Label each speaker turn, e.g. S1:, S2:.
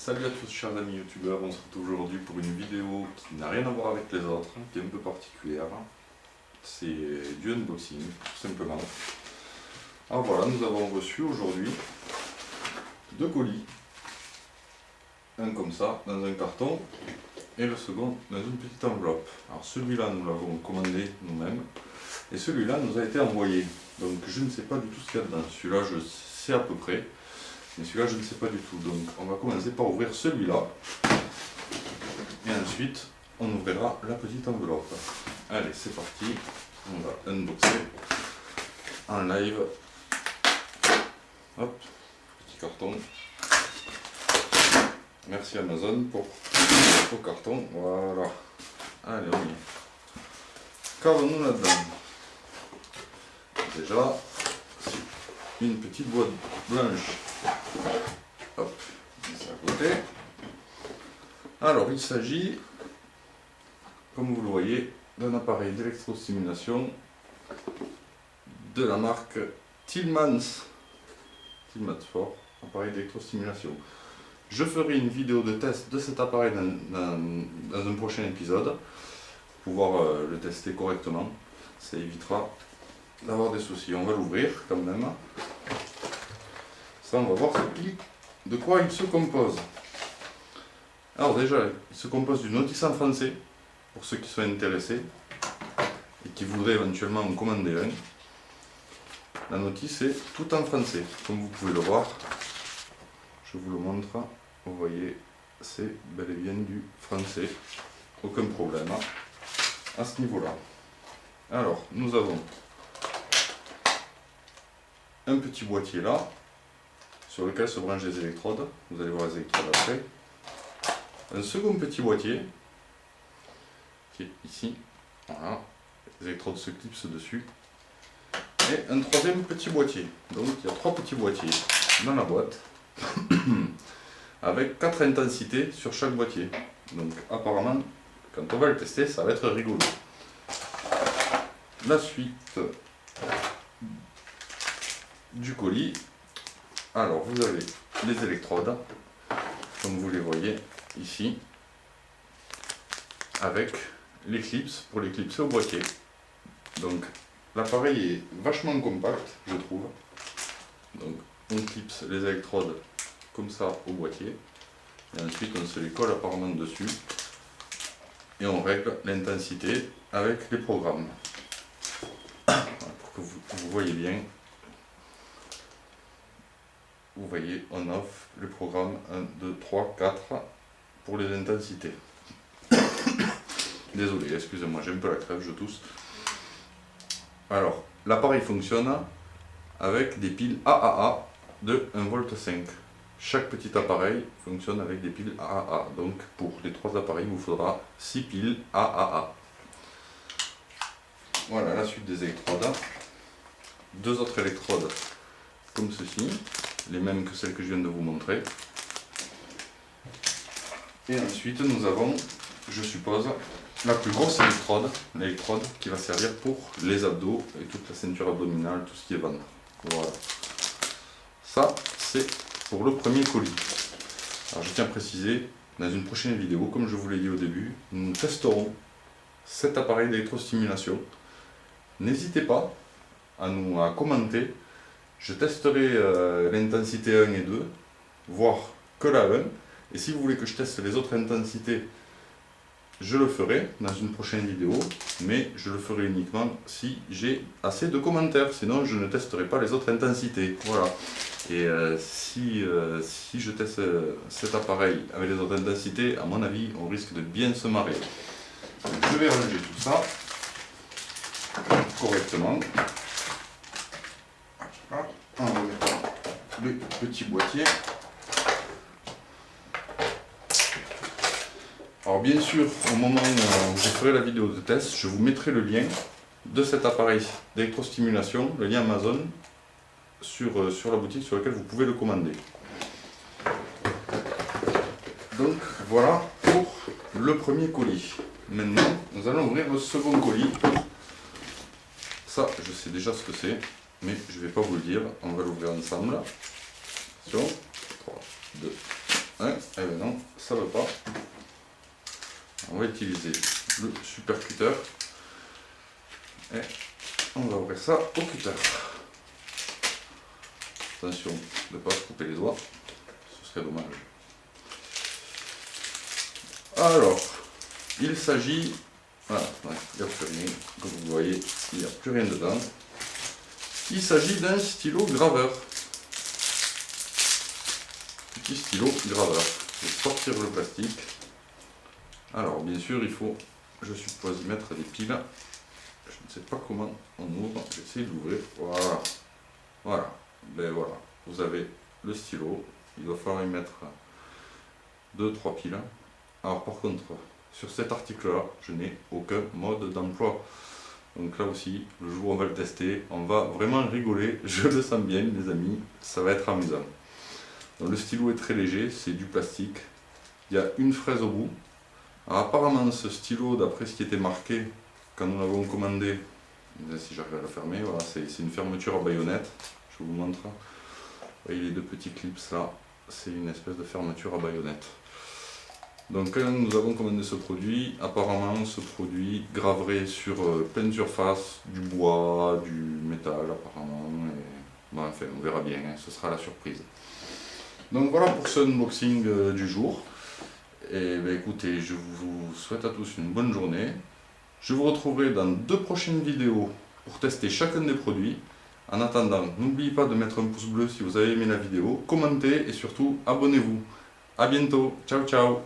S1: Salut à tous chers amis youtubeurs, on se retrouve aujourd'hui pour une vidéo qui n'a rien à voir avec les autres, qui est un peu particulière. C'est du unboxing, tout simplement. Alors voilà, nous avons reçu aujourd'hui 2 colis. Un comme ça, dans un carton, et le second dans une petite enveloppe. Alors celui-là, nous l'avons commandé nous-mêmes, et celui-là nous a été envoyé. Donc je ne sais pas du tout ce qu'il y a dedans. Celui-là, je sais à peu près. Mais celui-là, je ne sais pas du tout. Donc, on va commencer par ouvrir celui-là. Et ensuite, on ouvrira la petite enveloppe. Allez, c'est parti. On va unboxer en live. Hop, petit carton. Merci Amazon pour le carton. Voilà. Allez, on y est. Qu'avons-nous là-dedans? Déjà, une petite boîte blanche. Hop, c'est à côté. Alors, il s'agit, comme vous le voyez, d'un appareil d'électrostimulation de la marque Tillmans Fort, appareil d'électrostimulation. Je ferai une vidéo de test de cet appareil dans un prochain épisode, pour pouvoir le tester correctement. Ça évitera d'avoir des soucis. On va l'ouvrir quand même. Ça, on va voir de quoi il se compose. Alors déjà, il se compose d'une notice en français, pour ceux qui sont intéressés, et qui voudraient éventuellement en commander un. La notice est tout en français, comme vous pouvez le voir. Je vous le montre. Vous voyez, c'est bel et bien du français. Aucun problème à ce niveau-là. Alors, nous avons un petit boîtier là, sur lequel se branchent les électrodes. Vous allez voir les électrodes après. Un second petit boîtier, qui est ici. Voilà. Les électrodes se clipsent dessus. Et un troisième petit boîtier. Donc il y a 3 petits boîtiers dans la boîte. Avec 4 intensités sur chaque boîtier. Donc apparemment, quand on va le tester, ça va être rigolo. La suite du colis. Alors vous avez les électrodes, comme vous les voyez ici, avec les clips pour les clipser au boîtier. Donc l'appareil est vachement compact, je trouve. Donc on clipse les électrodes comme ça au boîtier, et ensuite on se les colle apparemment dessus, et on règle l'intensité avec les programmes. Voilà, pour que vous voyez bien. Vous voyez, on offre le programme 1, 2, 3, 4 pour les intensités. Désolé, excusez-moi, j'ai un peu la crève, je tousse. Alors, l'appareil fonctionne avec des piles AAA de 1,5 V. Chaque petit appareil fonctionne avec des piles AAA. Donc, pour les 3 appareils, il vous faudra 6 piles AAA. Voilà la suite des électrodes. 2 autres électrodes comme ceci. Les mêmes que celles que je viens de vous montrer. Et ensuite nous avons, je suppose, la plus grosse électrode, l'électrode qui va servir pour les abdos et toute la ceinture abdominale, tout ce qui est ventre. Voilà. Ça, c'est pour le premier colis. Alors je tiens à préciser, dans une prochaine vidéo, comme je vous l'ai dit au début, nous testerons cet appareil d'électrostimulation. N'hésitez pas à commenter. Je testerai l'intensité 1 et 2, voire que la 1. Et si vous voulez que je teste les autres intensités, je le ferai dans une prochaine vidéo. Mais je le ferai uniquement si j'ai assez de commentaires. Sinon, je ne testerai pas les autres intensités. Voilà. Et si je teste cet appareil avec les autres intensités, à mon avis, on risque de bien se marrer. Donc, je vais ranger tout ça correctement. En remettant le petit boîtier. Alors bien sûr, au moment où je ferai la vidéo de test, je vous mettrai le lien de cet appareil d'électrostimulation, le lien Amazon, sur la boutique sur laquelle vous pouvez le commander. Donc voilà pour le premier colis. Maintenant, nous allons ouvrir le second colis. Ça, je sais déjà ce que c'est. Mais je ne vais pas vous le dire, on va l'ouvrir ensemble. Attention, 3, 2, 1, Eh ben non, ça ne va pas. On va utiliser le super cutter et on va ouvrir ça au cutter. Attention de ne pas se couper les doigts, ce serait dommage. Alors, il s'agit, voilà, il n'y a plus rien, comme vous voyez, il n'y a plus rien dedans. Il s'agit d'un stylo graveur. Petit stylo graveur. Je vais sortir le plastique. Alors, bien sûr, il faut, je suppose, y mettre des piles. Je ne sais pas comment on ouvre, j'essaie d'ouvrir. Voilà. Voilà. Ben voilà. Vous avez le stylo. Il va falloir y mettre 2-3 piles. Alors, par contre, sur cet article-là, je n'ai aucun mode d'emploi. Donc là aussi, le jour où on va le tester, on va vraiment rigoler. Je le sens bien, les amis. Ça va être amusant. Donc, le stylo est très léger, c'est du plastique. Il y a une fraise au bout. Alors, apparemment, ce stylo, d'après ce qui était marqué quand nous l'avons commandé, si j'arrive à le fermer, voilà, c'est une fermeture à baïonnette. Je vous montre. Vous voyez les deux petits clips là, c'est une espèce de fermeture à baïonnette. Donc quand nous avons commandé ce produit, apparemment ce produit graverait sur plein de surfaces, du bois, du métal apparemment, et bon, enfin on verra bien, hein, ce sera la surprise. Donc voilà pour ce unboxing du jour. Et ben, écoutez, je vous souhaite à tous une bonne journée. Je vous retrouverai dans 2 prochaines vidéos pour tester chacun des produits. En attendant, n'oubliez pas de mettre un pouce bleu si vous avez aimé la vidéo, commentez et surtout abonnez-vous. A bientôt, ciao ciao.